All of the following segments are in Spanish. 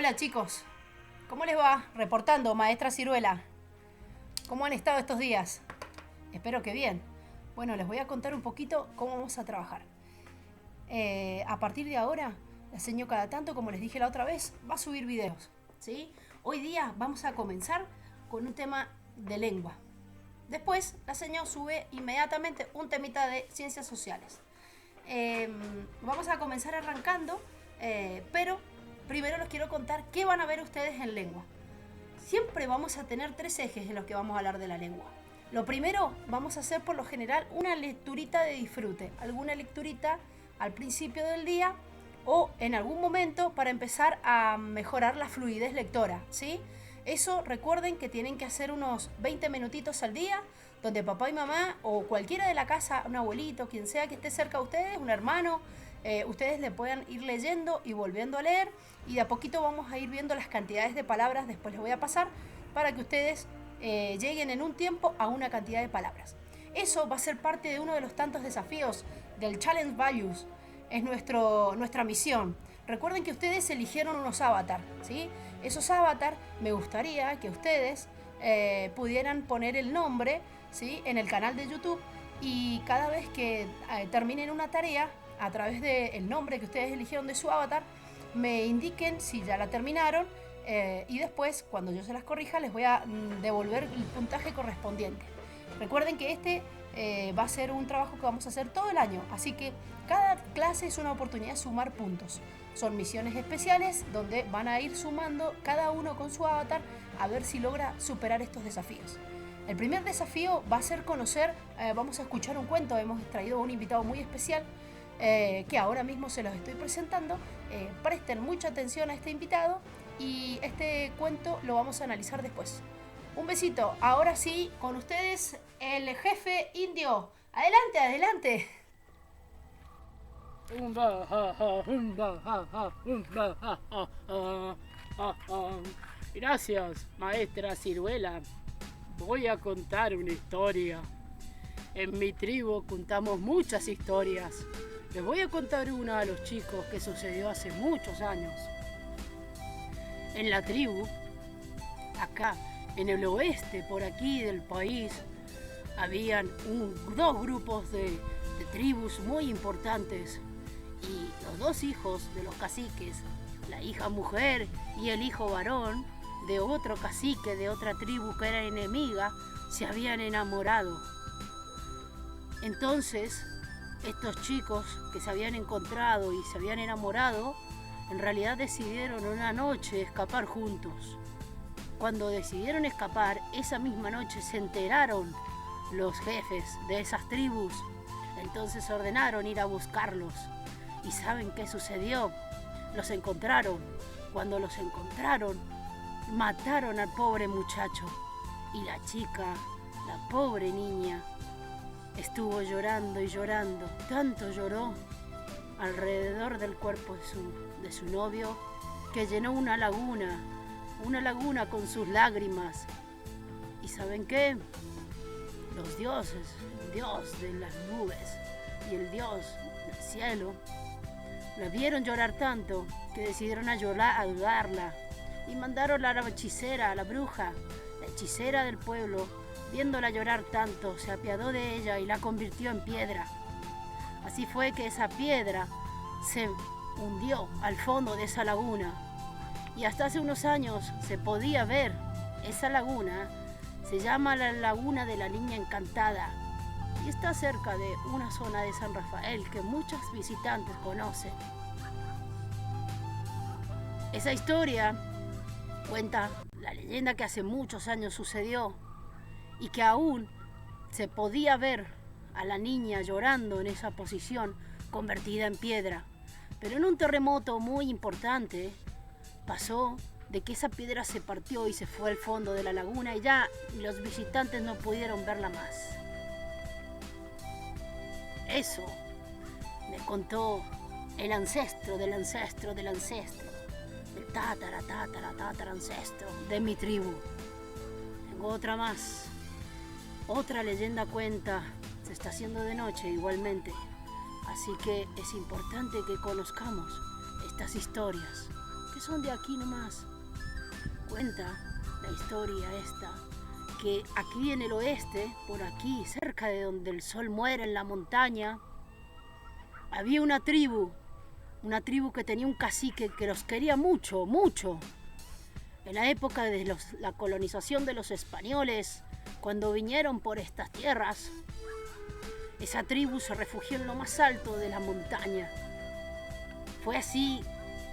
Hola chicos, ¿cómo les va? Reportando, maestra Ciruela. ¿Cómo han estado estos días? Espero que bien. Bueno, les voy a contar un poquito cómo vamos a trabajar. A partir de ahora, la seño cada tanto, como les dije la otra vez, va a subir videos, ¿sí? Hoy día vamos a comenzar con un tema de lengua. Después, la seño sube inmediatamente un temita de ciencias sociales. Vamos a comenzar arrancando, pero primero les quiero contar qué van a ver ustedes en lengua. Siempre vamos a tener tres ejes en los que vamos a hablar de la lengua. Lo primero, vamos a hacer por lo general una lecturita de disfrute, alguna lecturita al principio del día o en algún momento para empezar a mejorar la fluidez lectora, ¿sí? Eso recuerden que tienen que hacer unos 20 minutitos al día, donde papá y mamá o cualquiera de la casa, un abuelito, quien sea que esté cerca de ustedes, un hermano, ustedes le puedan ir leyendo y volviendo a leer, y de a poquito vamos a ir viendo las cantidades de palabras, después les voy a pasar, para que ustedes lleguen en un tiempo a una cantidad de palabras. Eso va a ser parte de uno de los tantos desafíos del Challenge Values, es nuestra misión. Recuerden que ustedes eligieron unos avatar, ¿sí? Esos avatar me gustaría que ustedes pudieran poner el nombre, ¿sí?, en el canal de YouTube, y cada vez que terminen una tarea, a través del nombre que ustedes eligieron de su avatar, me indiquen si ya la terminaron, y después, cuando yo se las corrija, les voy a devolver el puntaje correspondiente. Recuerden que este va a ser un trabajo que vamos a hacer todo el año, así que cada clase es una oportunidad de sumar puntos. Son misiones especiales donde van a ir sumando cada uno con su avatar a ver si logra superar estos desafíos. El primer desafío va a ser conocer, vamos a escuchar un cuento, hemos traído un invitado muy especial que ahora mismo se los estoy presentando. Presten mucha atención a este invitado y este cuento lo vamos a analizar después. Un besito, ahora sí, con ustedes el jefe indio. Adelante, adelante. Gracias, maestra Ciruela. Voy a contar una historia. En mi tribu contamos muchas historias. Les voy a contar una a los chicos que sucedió hace muchos años. En la tribu, acá, en el oeste, por aquí del país, habían dos grupos de tribus muy importantes, y los dos hijos de los caciques, la hija mujer y el hijo varón de otro cacique de otra tribu que era enemiga, se habían enamorado. Entonces, estos chicos que se habían encontrado y se habían enamorado, en realidad decidieron una noche escapar juntos. Cuando decidieron escapar, esa misma noche se enteraron los jefes de esas tribus. Entonces ordenaron ir a buscarlos. ¿Y saben qué sucedió? Los encontraron. Cuando los encontraron, mataron al pobre muchacho. Y la chica, la pobre niña, estuvo llorando y llorando. Tanto lloró alrededor del cuerpo de su novio, que llenó una laguna con sus lágrimas. ¿Y saben qué? Los dioses, el dios de las nubes y el dios del cielo, la vieron llorar tanto que decidieron ayudarla, y mandaron a la hechicera, a la bruja, la hechicera del pueblo. Viéndola llorar tanto, se apiadó de ella y la convirtió en piedra. Así fue que esa piedra se hundió al fondo de esa laguna, y hasta hace unos años se podía ver esa laguna. Se llama la Laguna de la Niña Encantada y está cerca de una zona de San Rafael que muchos visitantes conocen. Esa historia cuenta la leyenda que hace muchos años sucedió y que aún se podía ver a la niña llorando en esa posición convertida en piedra. Pero en un terremoto muy importante pasó de que esa piedra se partió y se fue al fondo de la laguna, y ya los visitantes no pudieron verla más. Eso me contó el ancestro del ancestro del ancestro, el tatara ancestro de mi tribu. Tengo otra más. Otra leyenda cuenta, se está haciendo de noche igualmente, así que es importante que conozcamos estas historias, que son de aquí nomás. Cuenta la historia esta, que aquí en el oeste, por aquí, cerca de donde el sol muere en la montaña, había una tribu que tenía un cacique que los quería mucho, mucho. En la época de la colonización de los españoles, cuando vinieron por estas tierras, esa tribu se refugió en lo más alto de la montaña. Fue así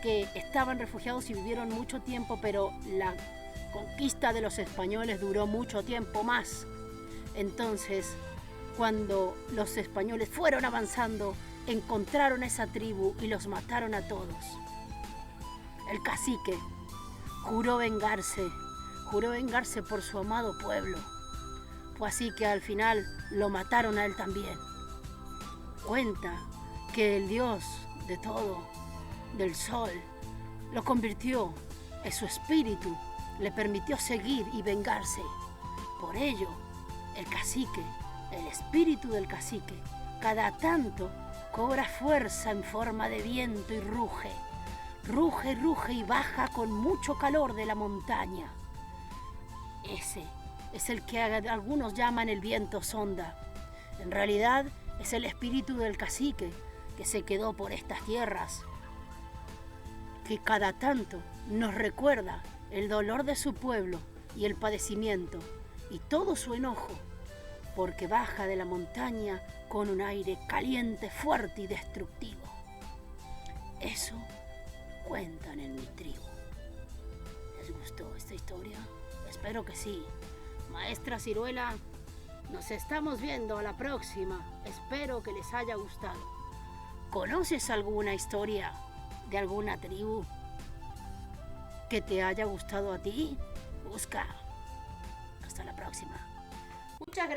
que estaban refugiados y vivieron mucho tiempo, pero la conquista de los españoles duró mucho tiempo más. Entonces, cuando los españoles fueron avanzando, encontraron a esa tribu y los mataron a todos. El cacique juró vengarse por su amado pueblo. Fue así que al final lo mataron a él también. Cuenta que el Dios de todo, del sol, lo convirtió en su espíritu, le permitió seguir y vengarse. Por ello, el cacique, el espíritu del cacique, cada tanto cobra fuerza en forma de viento y ruge. Ruge, ruge y baja con mucho calor de la montaña. Ese es el que algunos llaman el viento sonda. En realidad es el espíritu del cacique que se quedó por estas tierras, que cada tanto nos recuerda el dolor de su pueblo y el padecimiento y todo su enojo, porque baja de la montaña con un aire caliente, fuerte y destructivo. Eso cuentan en mi tribu. ¿Les gustó esta historia? Espero que sí. Maestra Ciruela, nos estamos viendo a la próxima. Espero que les haya gustado. ¿Conoces alguna historia de alguna tribu que te haya gustado a ti? Busca. Hasta la próxima. Muchas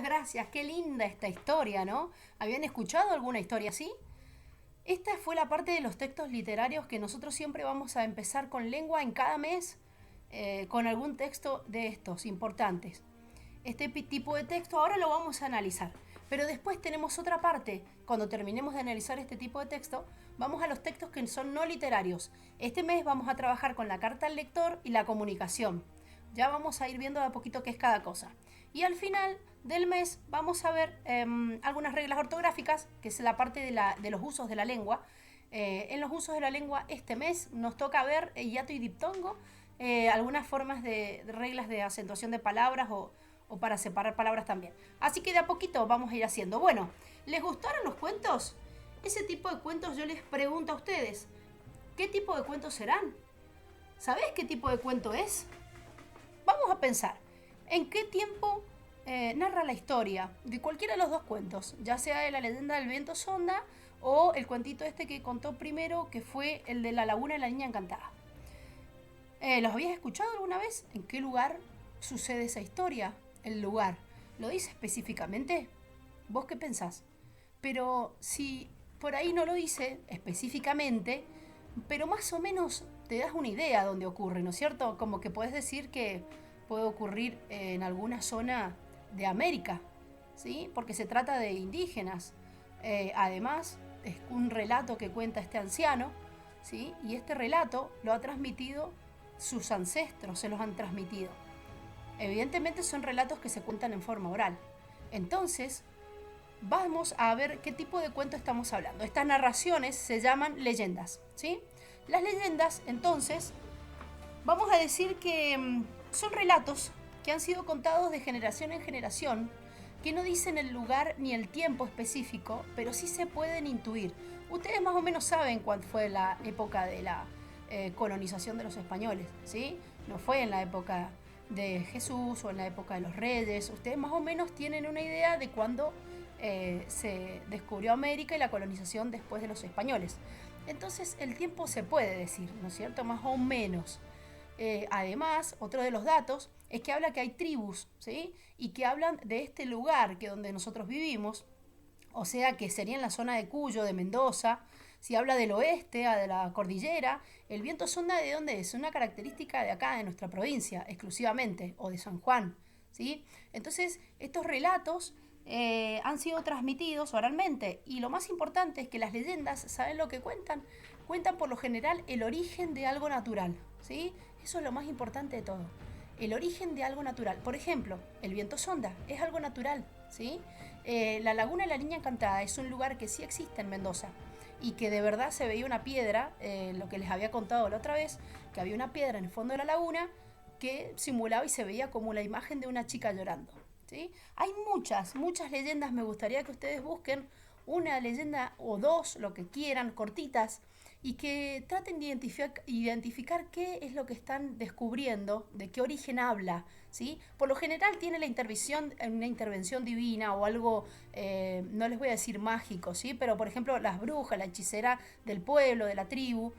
gracias. Qué linda esta historia, ¿no? ¿Habían escuchado alguna historia así? Esta fue la parte de los textos literarios que nosotros siempre vamos a empezar con lengua en cada mes, con algún texto de estos importantes. Este tipo de texto ahora lo vamos a analizar, pero después tenemos otra parte. Cuando terminemos de analizar este tipo de texto, vamos a los textos que son no literarios. Este mes vamos a trabajar con la carta al lector y la comunicación. Ya vamos a ir viendo de a poquito qué es cada cosa. Y al final del mes vamos a ver algunas reglas ortográficas, que es la parte de los usos de la lengua. En los usos de la lengua este mes nos toca ver hiato y diptongo, algunas formas de reglas de acentuación de palabras o para separar palabras también. Así que de a poquito vamos a ir haciendo. Bueno, ¿les gustaron los cuentos? Ese tipo de cuentos yo les pregunto a ustedes, ¿qué tipo de cuentos serán? ¿Sabés qué tipo de cuento es? Vamos a pensar, ¿en qué tiempo narra la historia de cualquiera de los dos cuentos? Ya sea de la leyenda del viento sonda o el cuentito este que contó primero, que fue el de la laguna y la niña encantada. ¿Los habías escuchado alguna vez? ¿En qué lugar sucede esa historia? El lugar, ¿lo dice específicamente? ¿Vos qué pensás? Pero si por ahí no lo dice específicamente, pero más o menos te das una idea de dónde ocurre, ¿no es cierto? Como que podés decir que puede ocurrir en alguna zona de América, ¿sí? Porque se trata de indígenas. Además, es un relato que cuenta este anciano, ¿sí? Y este relato lo ha transmitido sus ancestros, se los han transmitido. Evidentemente son relatos que se cuentan en forma oral. Entonces, vamos a ver qué tipo de cuento estamos hablando. Estas narraciones se llaman leyendas, ¿sí? Las leyendas, entonces, vamos a decir que son relatos que han sido contados de generación en generación, que no dicen el lugar ni el tiempo específico, pero sí se pueden intuir. Ustedes más o menos saben cuál fue la época de la colonización de los españoles, ¿sí? No fue en la época de Jesús o en la época de los reyes. Ustedes más o menos tienen una idea de cuándo se descubrió América y la colonización después de los españoles. Entonces el tiempo se puede decir, ¿no es cierto? Más o menos. Además, otro de los datos es que habla que hay tribus, ¿sí? Y que hablan de este lugar que donde nosotros vivimos, o sea que sería en la zona de Cuyo, de Mendoza. Si habla del oeste, de la cordillera, el viento sonda, ¿de dónde es? Una característica de acá, de nuestra provincia, exclusivamente, o de San Juan, ¿sí? Entonces, estos relatos han sido transmitidos oralmente. Y lo más importante es que las leyendas, ¿saben lo que cuentan? Cuentan por lo general el origen de algo natural, ¿sí? Eso es lo más importante de todo. El origen de algo natural. Por ejemplo, el viento sonda es algo natural, ¿sí? La Laguna de la Niña Encantada es un lugar que sí existe en Mendoza y que de verdad se veía una piedra, lo que les había contado la otra vez, que había una piedra en el fondo de la laguna que simulaba y se veía como la imagen de una chica llorando, ¿sí? Hay muchas leyendas, me gustaría que ustedes busquen una leyenda o dos, lo que quieran, cortitas, y que traten de identificar qué es lo que están descubriendo, de qué origen habla, ¿sí? Por lo general tiene una intervención divina o algo, no les voy a decir mágico, ¿sí? Pero por ejemplo las brujas, la hechicera del pueblo, de la tribu,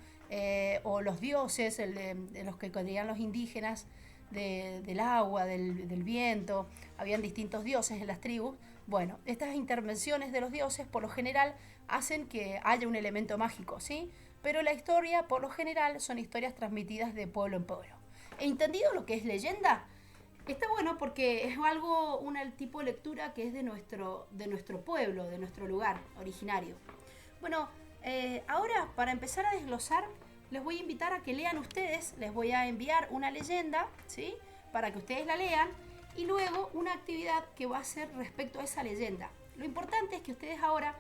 o los dioses, de los que creían los indígenas, del agua, del viento, habían distintos dioses en las tribus. Bueno, estas intervenciones de los dioses por lo general hacen que haya un elemento mágico, ¿sí? Pero la historia por lo general son historias transmitidas de pueblo en pueblo. ¿He entendido lo que es leyenda? Está bueno porque es algo, un tipo de lectura que es de nuestro pueblo, de nuestro lugar originario. Bueno, ahora para empezar a desglosar, les voy a invitar a que lean ustedes, les voy a enviar una leyenda, ¿sí? Para que ustedes la lean y luego una actividad que va a ser respecto a esa leyenda. Lo importante es que ustedes ahora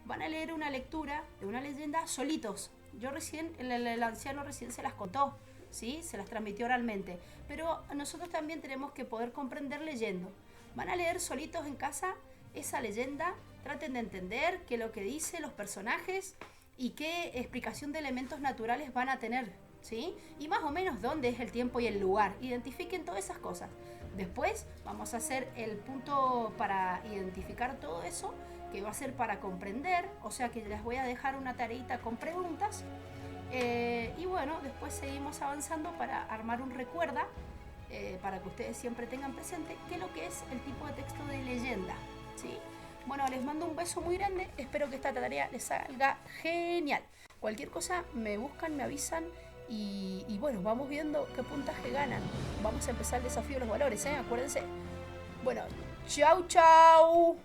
van a leer una lectura de una leyenda solitos. Yo recién, el anciano recién se las contó, ¿sí? Se las transmitió oralmente, pero nosotros también tenemos que poder comprender leyendo. Van a leer solitos en casa esa leyenda, traten de entender qué es lo que dice los personajes y qué explicación de elementos naturales van a tener, ¿sí? Y más o menos dónde es el tiempo y el lugar. Identifiquen todas esas cosas. Después vamos a hacer el punto para identificar todo eso, que va a ser para comprender, o sea que les voy a dejar una tareita con preguntas. Y bueno, después seguimos avanzando para armar un recuerda, para que ustedes siempre tengan presente qué es lo que es el tipo de texto de leyenda, ¿sí? Bueno, les mando un beso muy grande, espero que esta tarea les salga genial. Cualquier cosa me buscan, me avisan y bueno, vamos viendo qué puntaje ganan. Vamos a empezar el desafío de los valores, acuérdense. Bueno, chau chau.